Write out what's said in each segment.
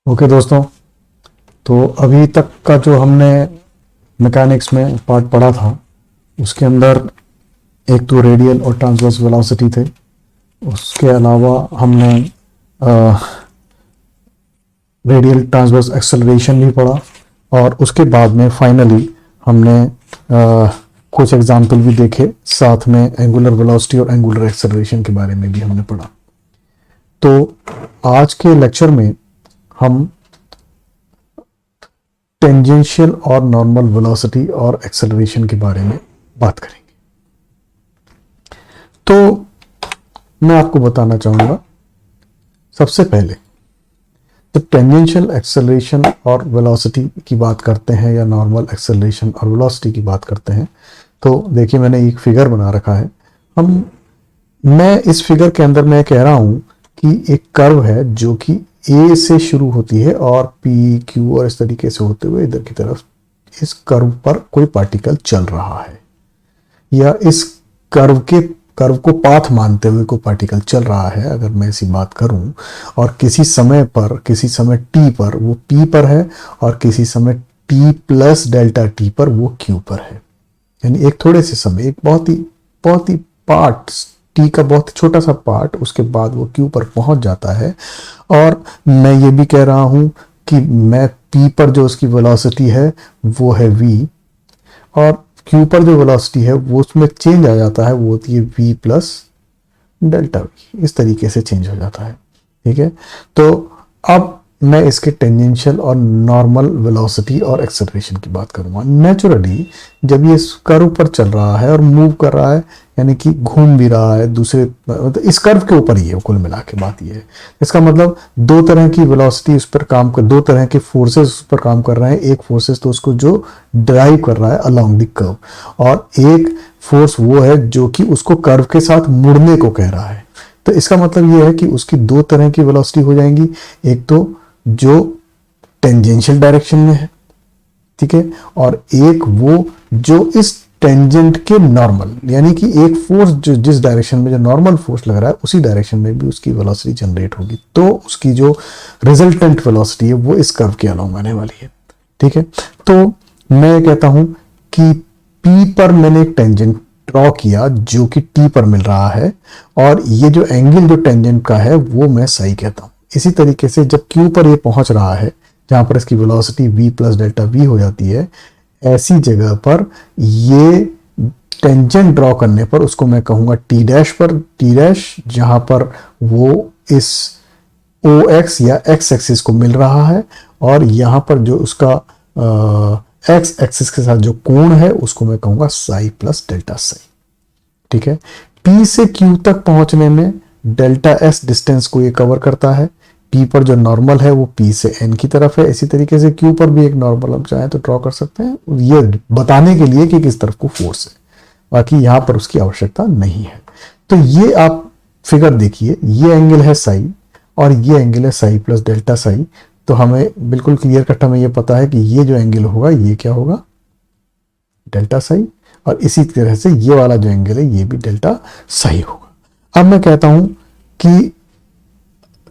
Okay दोस्तों, तो अभी तक का जो हमने मैकेनिक्स में पार्ट पढ़ा था उसके अंदर एक तो रेडियल और ट्रांसवर्स वेलोसिटी थे। उसके अलावा हमने रेडियल ट्रांसवर्स एक्सेलरेशन भी पढ़ा और उसके बाद में फाइनली हमने कुछ एग्जाम्पल भी देखे, साथ में एंगुलर वेलोसिटी और एंगुलर एक्सेलरेशन के बारे में भी हमने पढ़ा। तो आज के लेक्चर में हम टेंजेंशियल और नॉर्मल वेलोसिटी और एक्सेलरेशन के बारे में बात करेंगे। तो मैं आपको बताना चाहूंगा, सबसे पहले जब टेंजेंशियल एक्सेलरेशन और वेलोसिटी की बात करते हैं या नॉर्मल एक्सेलरेशन और वेलोसिटी की बात करते हैं, तो देखिए मैंने एक फिगर बना रखा है। मैं इस फिगर के अंदर मैं कह रहा हूं कि एक कर्व है जो कि ए से शुरू होती है और पी क्यू और इस तरीके से होते हुए इधर की तरफ इस कर्व पर कोई पार्टिकल चल रहा है, या इस कर्व को पाथ मानते हुए कोई पार्टिकल चल रहा है। अगर मैं ऐसी बात करूं और किसी समय टी पर वो पी पर है और किसी समय टी प्लस डेल्टा टी पर वो क्यू पर है, यानी एक थोड़े से समय, एक बहुत ही पार्ट, टी का बहुत छोटा सा पार्ट, उसके बाद वो क्यू पर पहुंच जाता है। और मैं ये भी कह रहा हूं कि मैं पी पर जो उसकी वेलोसिटी है वो है v, और क्यू पर जो वेलोसिटी है वो उसमें चेंज आ जाता है, वो होती है v प्लस डेल्टा v। इस तरीके से चेंज हो जाता है, ठीक है। तो अब मैं इसके टेंजेंशियल और नॉर्मल वेलोसिटी और एक्सेलरेशन की बात करूंगा। नेचुरली जब ये कर्व पर चल रहा है और मूव कर रहा है, यानी कि घूम भी रहा है दूसरे, मतलब इस कर्व के ऊपर ही है, कुल मिला के बात ये है। इसका मतलब दो तरह की वेलोसिटी उस पर काम कर, दो तरह के फोर्सेस उस पर काम कर रहे हैं। एक फोर्सेस तो उसको जो ड्राइव कर रहा है अलोंग द कर्व, और एक फोर्स वो है जो कि उसको कर्व के साथ मुड़ने को कह रहा है। तो इसका मतलब ये है कि उसकी दो तरह की वेलोसिटी हो जाएंगी। एक तो जो टेंजेंशियल डायरेक्शन में है, ठीक है, और एक वो जो इस टेंजेंट के नॉर्मल, यानी कि एक फोर्स जो जिस डायरेक्शन में जो नॉर्मल फोर्स लग रहा है उसी डायरेक्शन में भी उसकी वेलोसिटी जनरेट होगी, तो उसकी जो रिजल्टेंट वेलोसिटी है वो इस कर्व के अलोंग आने वाली है, ठीक है। तो मैं कहता हूं कि P पर मैंने एक टेंजेंट ड्रॉ किया जो कि T पर मिल रहा है, और ये जो एंगल जो टेंजेंट का है वो मैं साई कहता हूं। इसी तरीके से जब Q पर ये पहुंच रहा है, जहां पर इसकी velocity v plus delta v हो जाती है, ऐसी जगह पर ये टेंजेंट ड्रॉ करने पर उसको मैं कहूंगा टी डैश पर, टी डैश जहां पर वो इस ओ एक्स या एक्स एक्सिस को मिल रहा है, और यहां पर जो उसका एक्स एक्सिस के साथ जो कोण है उसको मैं कहूंगा साई प्लस डेल्टा साई, ठीक है। पी से क्यू तक पहुंचने में डेल्टा एस डिस्टेंस को ये कवर करता है। पी पर जो नॉर्मल है वो पी से एन की तरफ है। इसी तरीके से क्यू पर भी एक नॉर्मल हम चाहें तो ड्रॉ कर सकते हैं, ये बताने के लिए कि किस तरफ को फोर्स है, बाकी यहां पर उसकी आवश्यकता नहीं है। तो ये आप फिगर देखिए, ये एंगल है साई और ये एंगल है साई प्लस डेल्टा साई। तो हमें बिल्कुल क्लियर कट हमें ये पता है कि ये जो एंगल होगा ये क्या होगा, डेल्टा साई, और इसी तरह से ये वाला जो एंगल है ये भी डेल्टा साई होगा। अब मैं कहता हूं कि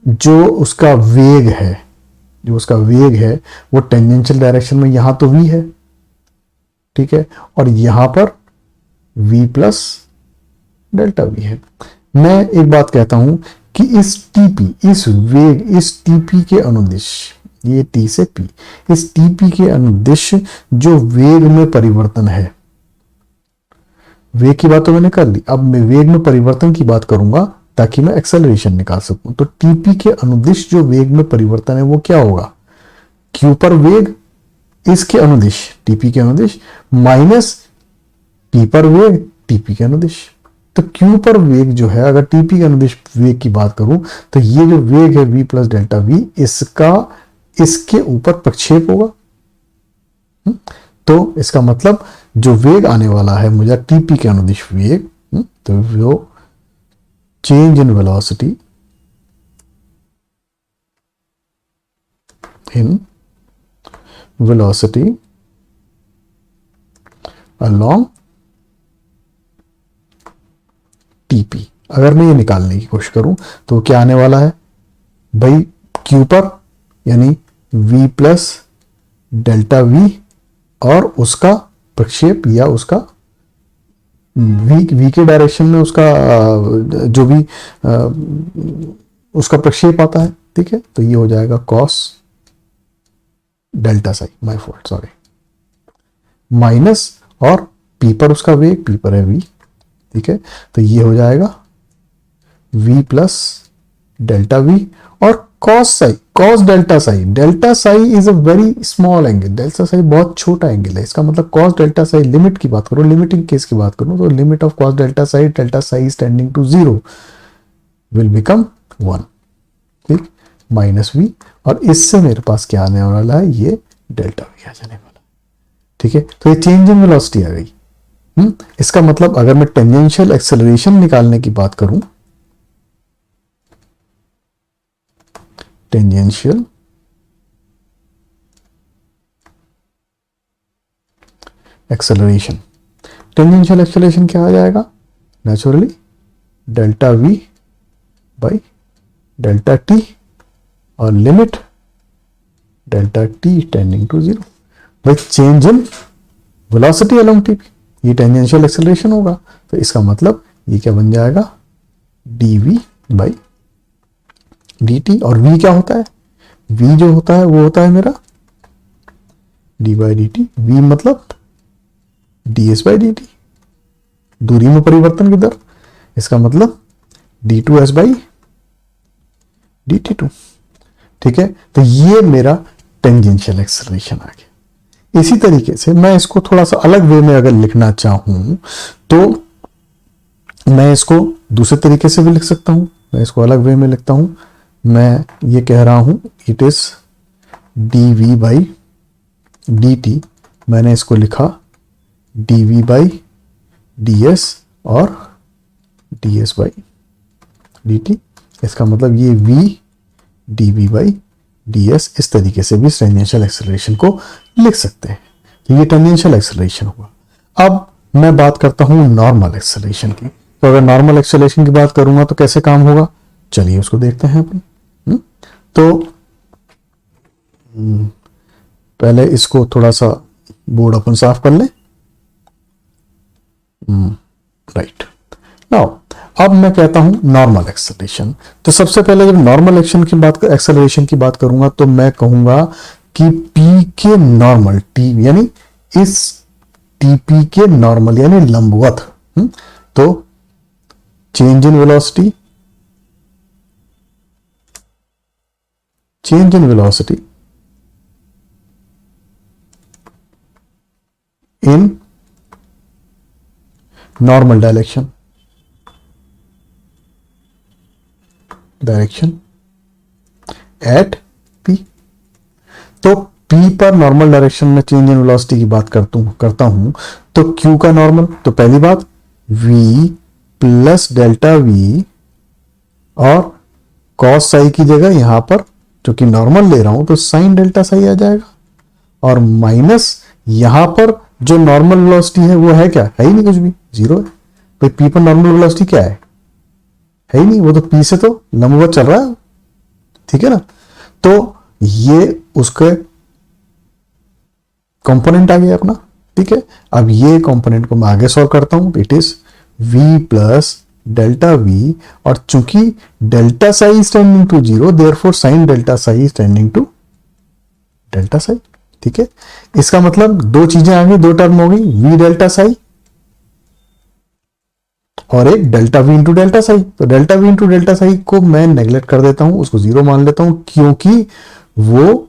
जो उसका वेग है वो टेंजेंशियल डायरेक्शन में यहां तो v है, ठीक है, और यहां पर v प्लस डेल्टा v है। मैं एक बात कहता हूं कि इस टीपी के अनुदिश, ये t से p, इस टीपी के अनुदिश जो वेग में परिवर्तन है, वेग की बात तो मैंने कर ली, अब मैं वेग में परिवर्तन की बात करूंगा ताकि मैं एक्सेलरेशन निकाल सकूं। तो टीपी के अनुदिश जो वेग में परिवर्तन है वो क्या होगा, क्यू पर वेग इसके अनुदिश, टीपी के अनुदिश, माइनस पी पर वेग टीपी के अनुदिश। तो क्यू पर वेग जो है, अगर टीपी के अनुदिश वेग की बात करूं तो ये जो वेग है v प्लस डेल्टा v, इसका इसके ऊपर प्रक्षेप होगा। तो इसका मतलब जो वेग आने वाला है मुझे टीपी के अनुदिश वेग, तो वो change in velocity along TP, अगर मैं ये निकालने की कोशिश करूं तो क्या आने वाला है भाई, Q पर यानी v प्लस डेल्टा v और उसका प्रक्षेप या उसका v के डायरेक्शन में उसका जो भी उसका प्रक्षेप आता है, ठीक है। तो ये हो जाएगा cos delta Sai, my fault, sorry, minus और p पर उसका वेग, p पर है v, ठीक है। तो ये हो जाएगा v प्लस डेल्टा v और cos Sai, cos delta Sai, delta psi is a very small angle, delta Sai बहुत छोटा एंगल है, इसका मतलब cos डेल्टा साई, लिमिट की बात करूं, लिमिटिंग केस की बात करूं तो limit of cos delta psi is tending to 0 will become 1, ठीक, माइनस v, और इससे मेरे पास क्या आने वाला है, ये डेल्टा v आ जाने वाला, ठीक है। तो ये चेंज इन वेलोसिटी आ गई। इसका मतलब अगर मैं टेंजेंशियल एक्सेलरेशन निकालने की बात करूं, टेंजेंशियल एक्सेलरेशन, टेंजेंशियल एक्सेलरेशन क्या आ जाएगा, naturally delta v by delta t और limit delta t tending to 0 by change in velocity along t, ये टेंजेंशियल एक्सेलरेशन होगा। तो इसका मतलब ये क्या बन जाएगा, dv बाई dt, और v क्या होता है, v जो होता है वो होता है मेरा d by D T, v मतलब ds बाई डी टी, दूरी में परिवर्तन की दर, इसका मतलब d2s बाई dt2, ठीक है। तो ये मेरा टेंजेंशियल एक्सेलरेशन आ गया। इसी तरीके से मैं इसको थोड़ा सा अलग वे में अगर लिखना चाहूं तो मैं इसको दूसरे तरीके से भी लिख सकता हूं, मैं इसको अलग वे में लिखता हूं, मैं ये कह रहा हूं it is dv by dt, मैंने इसको लिखा dv बाई ds और ds बाई dt, इसका मतलब ये v dv बाई ds, इस तरीके से भी टेंजेंशियल एक्सेलरेशन को लिख सकते हैं। तो ये टेंजेंशियल एक्सेलरेशन हुआ। अब मैं बात करता हूं नॉर्मल एक्सेलरेशन की। तो अगर नॉर्मल एक्सेलरेशन की बात करूंगा तो कैसे काम होगा, चलिए उसको देखते हैं अपन। तो पहले इसको थोड़ा सा बोर्ड अपन साफ कर लें, राइट। नाउ अब मैं कहता हूं नॉर्मल एक्सेलरेशन। तो सबसे पहले जब नॉर्मल एक्सेलरेशन की बात करूंगा तो मैं कहूंगा कि p के नॉर्मल, t यानी इस tp के नॉर्मल यानी लंबवत, तो change in velocity, change in velocity in normal direction at p। तो p पर नॉर्मल डायरेक्शन में चेंज इन वेलोसिटी की बात करता हूं तो q का नॉर्मल, तो पहली बात v प्लस डेल्टा v और cos साई की जगह यहां पर क्योंकि नॉर्मल ले रहा हूं तो साइन डेल्टा साई आ जाएगा, और माइनस यहां पर जो नॉर्मल वेलोसिटी है वो है क्या, है ही नहीं, कुछ भी, जीरो है। तो p पर नॉर्मल वेलोसिटी क्या है ही नहीं, वो तो p से तो लंबवत चल रहा है, ठीक है ना। तो ये उसके कंपोनेंट आ गया अपना, ठीक है। अब ये कंपोनेंट को मैं आगे सॉल्व करता हूं, it is v plus delta v, और चूंकि delta psi is tending to 0 therefore sine delta psi is tending to delta psi, ठीक है। इसका मतलब दो चीजें आ गई, दो टर्म हो गई, v डेल्टा साई और एक delta v into delta psi. तो delta v into delta psi को मैं नेग्लेक्ट कर देता हूं, उसको 0 मान लेता हूं, क्योंकि वो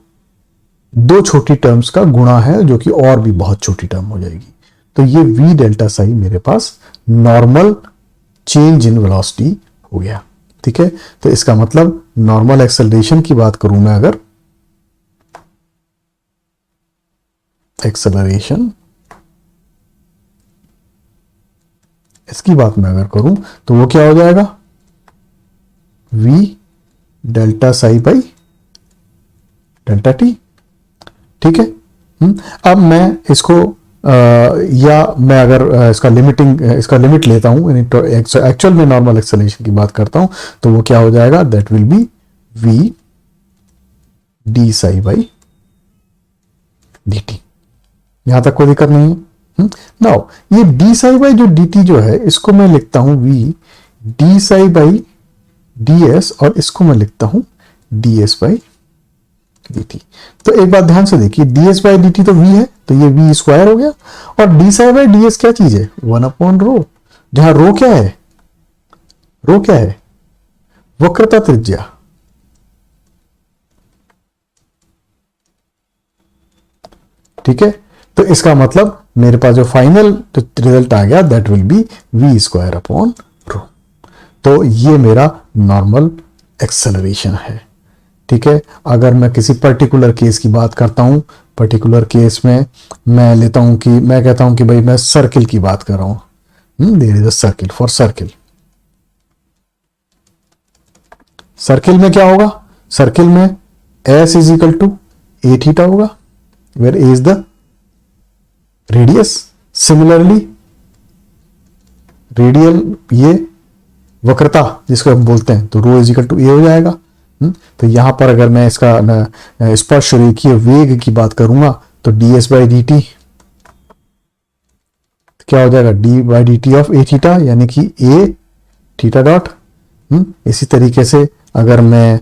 दो छोटी टर्म्स का गुणा है जो कि और भी बहुत छोटी टर्म हो जाएगी। तो ये v डेल्टा साई मेरे पास नॉर्मल चेंज इन वेलोसिटी हो गया, ठीक है। तो इसका मतलब नॉर्मल एक्सेलरेशन की बात करूं मैं, अगर एक्सेलरेशन इसकी बात मैं अगर करूं तो वो क्या हो जाएगा, v delta psi by delta T, ठीक है। अब मैं इसको या मैं अगर इसका लिमिट लेता हूं, एक्चुअल में नॉर्मल एक्सेलरेशन की बात करता हूं तो वो क्या हो जाएगा, that will be v D psi by D T. यहां तक कोई दिक्कत नहीं है। नाउ ये डी साई बाई जो डी टी जो है इसको मैं लिखता हूं V D psi by D S, और इसको मैं लिखता हूं D S by D T. तो एक बात ध्यान से देखिए, D S by D T तो वी है, तो ये वी स्क्वायर हो गया, और D psi by D S क्या चीज है, 1/रो, जहां रो क्या है, रो क्या है, वक्रता त्रिज्या। ठीक है, तो इसका मतलब मेरे पास जो फाइनल रिजल्ट आ गया that will be V square upon rho. तो ये मेरा नॉर्मल एक्सेलरेशन है। ठीक है, अगर मैं किसी पर्टिकुलर केस की बात करता हूं, पर्टिकुलर केस में मैं लेता हूं कि मैं कहता हूं कि भाई मैं सर्किल की बात कर रहा हूं, there is a circle, for circle, circle में क्या होगा, सर्किल में s is equal to A theta होगा, where a is the radius. Similarly radial ये वक्रता जिसको हम बोलते हैं, तो rho is equal to a हो जाएगा। तो यहां पर अगर मैं इसका स्पर्श रेखीय वेग की बात करूंगा तो D S by D T क्या हो जाएगा, D by D T of A theta, यानी कि ए थीटा डॉट। इसी तरीके से अगर मैं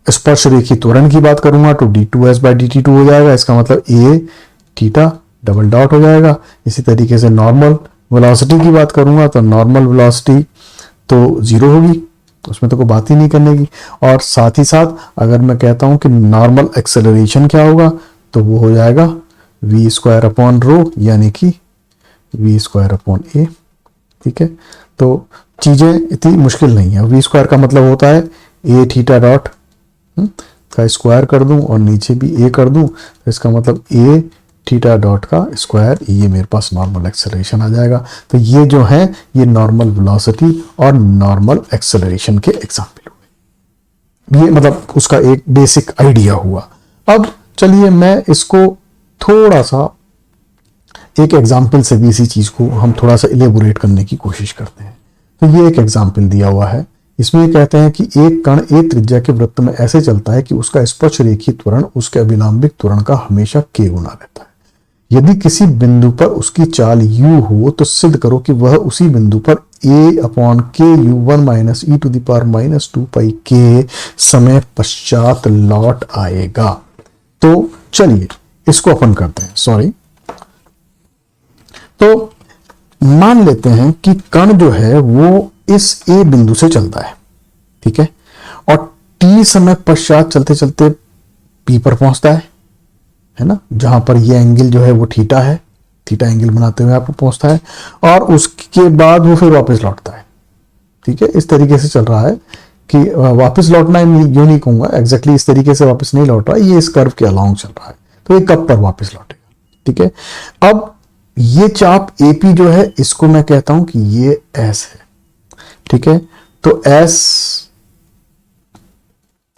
स्पर्श रेखीय त्वरण की बात करूंगा तो D two S by D T two हो जाएगा, इसका मतलब ए थीटा डबल डॉट हो जाएगा। इसी तरीके से नॉर्मल वेलोसिटी की बात करूंगा तो नॉर्मल वेलोसिटी तो जीरो होगी, उसमें तो कोई बात ही नहीं करने की। और साथ ही साथ अगर मैं कहता हूं कि नॉर्मल एक्सेलरेशन क्या होगा तो वो हो जाएगा वी स्क्वायर अपॉन रो, यानी कि वी स्क्वायर अपॉन ए। ठीक है, तो चीजें इतनी मुश्किल नहीं है। वी स्क्वायर का मतलब होता है ए थीटा डॉट का स्क्वायर कर दूं और नीचे भी ए कर दूं, तो इसका मतलब ए थीटा डॉट का स्क्वायर, ये मेरे पास नॉर्मल एक्सेलरेशन आ जाएगा। तो ये जो है ये नॉर्मल वेलोसिटी और नॉर्मल एक्सेलरेशन के एग्जाम्पल हुए। ये मतलब उसका एक बेसिक आइडिया हुआ। अब चलिए मैं इसको थोड़ा सा एक एग्जाम्पल से भी इसी चीज को हम थोड़ा सा इलेबोरेट करने की कोशिश करते हैं। तो ये एक एग्जाम्पल दिया हुआ है, इसमें कहते हैं कि एक कण एक त्रिज्या के वृत्त में ऐसे चलता है कि उसका स्पर्श रेखीय त्वरण उसके अभिलंबिक त्वरण का हमेशा k गुना रहता है। यदि किसी बिंदु पर उसकी चाल u हो तो सिद्ध करो कि वह उसी बिंदु पर a upon K U 1 minus E to the power minus 2 pi के समय पश्चात लौट आएगा। तो चलिए इसको अपन करते हैं, सॉरी। तो मान लेते हैं कि कण जो है वो इस a बिंदु से चलता है, ठीक है, और t समय पश्चात चलते चलते p पर पहुंचता है ना, जहां पर ये एंगल जो है वो थीटा है, थीटा एंगल बनाते हुए आपको पहुंचता है, और उसके बाद वो फिर वापस लौटता है। ठीक है, इस तरीके से चल रहा है कि वापस लौटना यूं नहीं कहूंगा, एग्जैक्टली इस तरीके से वापस नहीं लौट रहा है, ये इस कर्व के अलोंग चल रहा है, तो ये कब पर वापस लौटेगा। ठीक है, अब ये चाप AP जो है इसको मैं कहता हूं कि ये S है। ठीक है, तो S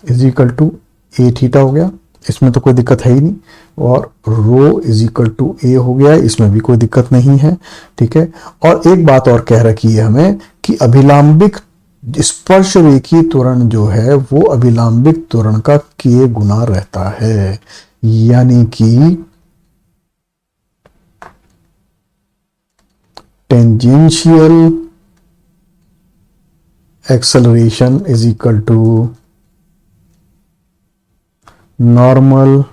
is equal to A theta हो गया, इसमें तो कोई दिक्कत है ही नहीं, और रो इज इक्वल टू ए हो गया, इसमें भी कोई दिक्कत नहीं है। ठीक है, और एक बात और कह रखी है हमें कि अभिलंबिक स्पर्श रेखीय त्वरण जो है वो अभिलंबिक त्वरण का k गुना रहता है, यानी कि tangential acceleration is equal to normal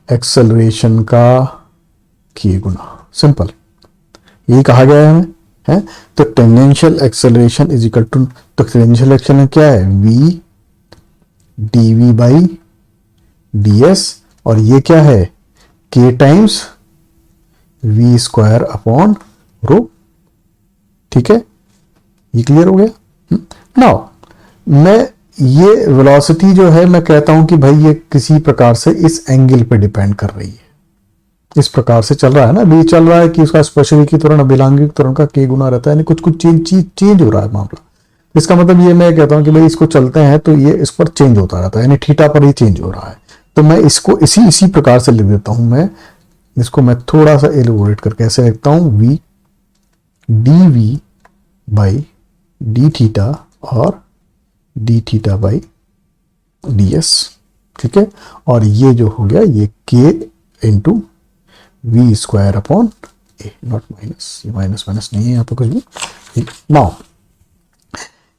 acceleration का k गुना। सिंपल, यही कहा गया है हमें, है। तो tangential acceleration is equal to, तो टेंजेंशियल एक्सेलरेशन क्या है, v dv बाई ds, और ये क्या है, k times v square upon रो। ठीक है, ये क्लियर हो गया। नाउ मैं ये वेलोसिटी जो है मैं कहता हूं कि भाई ये किसी प्रकार से इस एंगल पे डिपेंड कर रही है, इस प्रकार से चल रहा है ना, भी चल रहा है कि उसका स्पर्श रेखीय त्वरण अभिलंबिक त्वरण का k गुना रहता है, यानी कुछ कुछ चेंज हो रहा है मामला। इसका मतलब ये मैं कहता हूं कि भाई इसको चलते हैं तो ये इस पर चेंज होता रहता है, यानी थीटा पर ही चेंज हो रहा है। तो मैं इसको इसी प्रकार से लिख देता हूं, मैं इसको मैं थोड़ा सा एलिबोरेट करके ऐसे लिखता हूं, v dv by D theta और डी थीटा बाई ds। ठीक है, और ये जो हो गया ये k into V square upon A, not minus, ये माइनस माइनस नहीं है यहाँ पे कुछ भी। ठीक, नाउ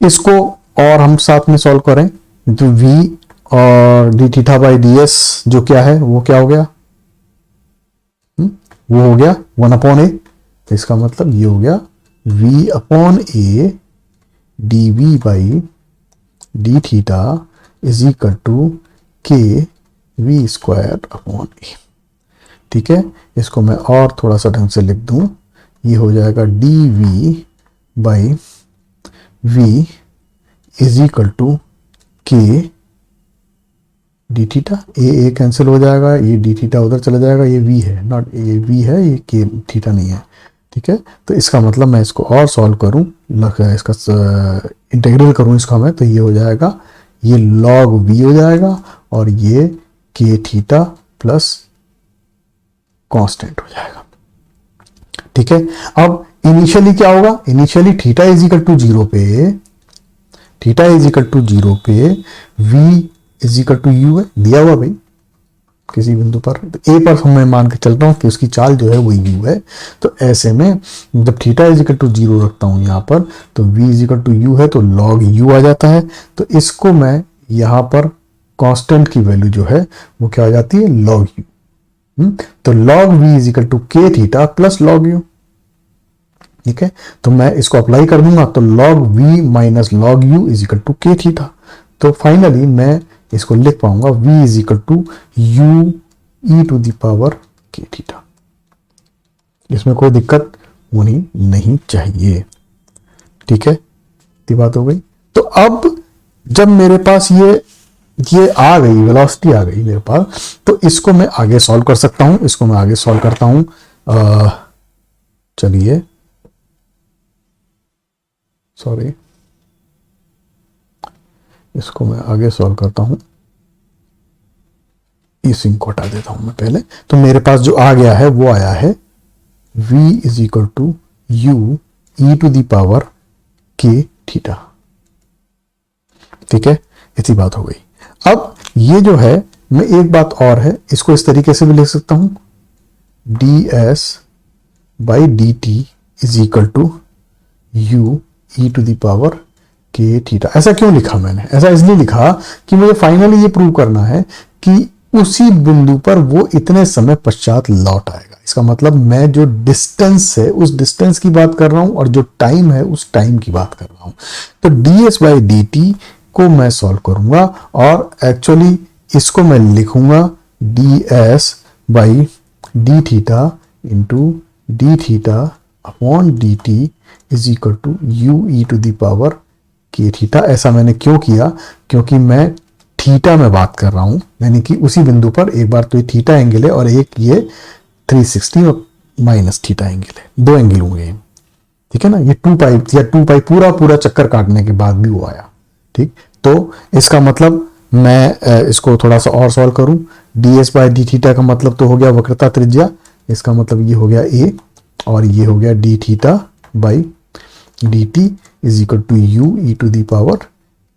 इसको और हम साथ में सॉल्व करें तो v और D theta by D S जो क्या है वो क्या हो गया, वो हो गया 1 अपॉन ए। तो इसका मतलब ये हो गया v upon A D V by D theta is equal to K V square upon A. ठीक है, इसको मैं और थोड़ा सा ढंग से लिख दूं, ये हो जाएगा D V by V is equal to K D theta, A cancel हो जाएगा, ये डी थीटा उधर चला जाएगा, ये वी है, नॉट ये वी है, ये के थीटा नहीं है। ठीक है, तो इसका मतलब मैं इसको और सॉल्व करूं, इसका इंटीग्रल करूं इसका मैं, तो ये हो जाएगा, ये लॉग वी हो जाएगा और ये के थीटा प्लस कांस्टेंट हो जाएगा। ठीक है, अब इनिशियली क्या होगा, initially theta is equal to 0 पे, थीटा इज इक्वल टू 0 पे V is equal to U है, दिया हुआ भाई किसी बिंदु पर, तो ए पर मैं मान के चल रहा हूं कि उसकी चाल जो है वो यू है। तो ऐसे में जब थीटा इज इक्वल टू 0 रखता हूं यहां पर, तो v is equal to U है, तो लॉग यू आ जाता है। तो इसको मैं यहां पर कांस्टेंट की वैल्यू जो है वो क्या आ जाती है, लॉग यू। तो log v is equal to K theta plus log U. ठीक है, तो मैं इसको अप्लाई कर दूंगा, तो log v minus log U is equal to K theta. तो फाइनली मैं इसको लिख पाऊंगा v is equal to U E to the power K theta. इसमें कोई दिक्कत होनी नहीं चाहिए। ठीक है, ये बात हो गई। तो अब जब मेरे पास ये आ गई, वेलोसिटी आ गई मेरे पास, तो इसको मैं आगे सॉल्व कर सकता हूं। इसको मैं आगे सॉल्व करता हूं, चलिए सॉरी, इसको मैं आगे सॉल्व करता हूं, इस सिंक को हटा देता हूं मैं पहले। तो मेरे पास जो आ गया है वो आया है v is equal to U E to the power K theta. ठीक है, इतनी बात हो गई। अब ये जो है, मैं एक बात और है, इसको इस तरीके से भी लिख सकता हूं, D S by D T is equal to U E to the power K theta. ऐसा क्यों लिखा मैंने, ऐसा इसलिए लिखा कि मुझे फाइनली ये प्रूव करना है कि उसी बिंदु पर वो इतने समय पश्चात लौट आएगा। इसका मतलब मैं जो डिस्टेंस है उस डिस्टेंस की बात कर रहा हूं और जो टाइम है उस टाइम की बात कर रहा हूं। तो D S by D T को मैं सॉल्व करूंगा और एक्चुअली इसको मैं लिखूंगा D S by D theta into D theta upon D T is equal to U E to the power K theta. ऐसा मैंने क्यों किया, क्योंकि मैं थीटा में बात कर रहा हूं, यानी कि उसी बिंदु पर एक बार तो ये थीटा एंगल है और एक ये 360 और माइनस थीटा एंगल है, दो एंगल होंगे। ठीक है ना, ये 2 पाई या 2 पाई पूरा चक्कर काटने के बाद भी वो आया। ठीक, तो इसका मतलब मैं इसको थोड़ा सा और सॉल्व करूं, D S by D theta का मतलब तो हो गया वक्रता त्रिज्या, इसका मतलब ये हो गया ए और ये हो गया D theta by D T is equal to U E to the power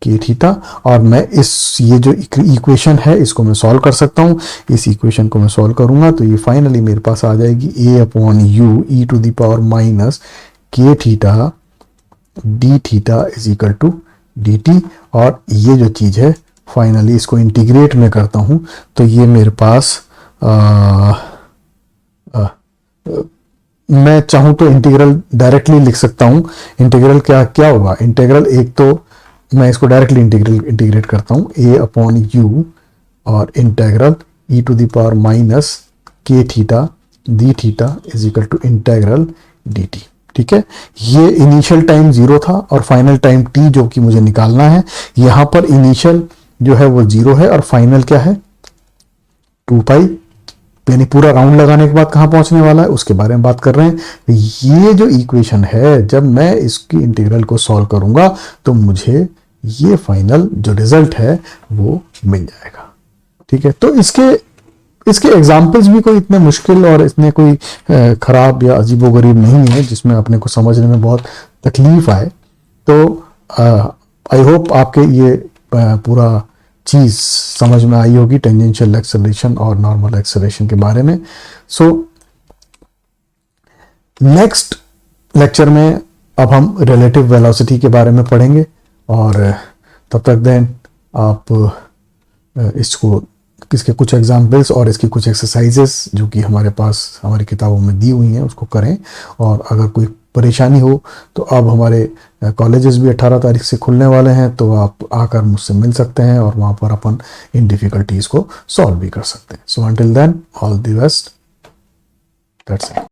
K theta. और मैं ये जो इक्वेशन है इसको मैं सॉल्व कर सकता हूं। इस इक्वेशन को मैं सॉल्व करूंगा तो ये फाइनली मेरे पास आ जाएगी a upon u E to the power minus k theta d theta is equal to d t. और ये जो चीज है फाइनली इसको इंटीग्रेट में करता हूं तो ये मेरे पास मैं चाहूं तो इंटीग्रल डायरेक्टली लिख सकता हूं। इंटीग्रल क्या होगा, इंटीग्रल एक तो मैं इसको डायरेक्टली इंटीग्रेट करता हूं, ए अपॉन यू और integral e to the power minus k theta d theta is equal to integral d t. ठीक है, ये इनिशियल टाइम 0 था और फाइनल टाइम t जो कि मुझे निकालना है। यहां पर इनिशियल जो है वो 0 है और फाइनल क्या है 2 पाई, यानी पूरा राउंड लगाने के बाद कहां पहुंचने वाला है उसके बारे में बात कर रहे हैं। ये जो इक्वेशन है जब मैं इसकी इंटीग्रल को सॉल्व करूंगा तो मुझे ये फाइनल जो रिजल्ट है वो मिल जाएगा। ठीक है, तो इसके एग्जाम्पल्स भी कोई इतने मुश्किल और इतने कोई खराब या अजीबोगरीब नहीं है जिसमें अपने को समझने में बहुत तकलीफ आए। तो आई होप आपके ये पूरा चीज़ समझ में आई होगी टेंजेंशियल एक्सेलरेशन और नॉर्मल एक्सेलरेशन के बारे में। सो नेक्स्ट लेक्चर में अब हम रिलेटिव वेलोसिटी के बारे में पढ़ेंगे, और तब तक देन आप इसको इसके कुछ एग्जाम्पल्स और इसकी कुछ एक्सरसाइजेस जो कि हमारे पास हमारी किताबों में दी हुई हैं उसको करें। और अगर कोई परेशानी हो तो अब हमारे कॉलेजेस भी 18 तारीख से खुलने वाले हैं, तो आप आकर मुझसे मिल सकते हैं और वहाँ पर अपन इन डिफ़िकल्टीज़ को सॉल्व भी कर सकते हैं। So until then all the best, that's it.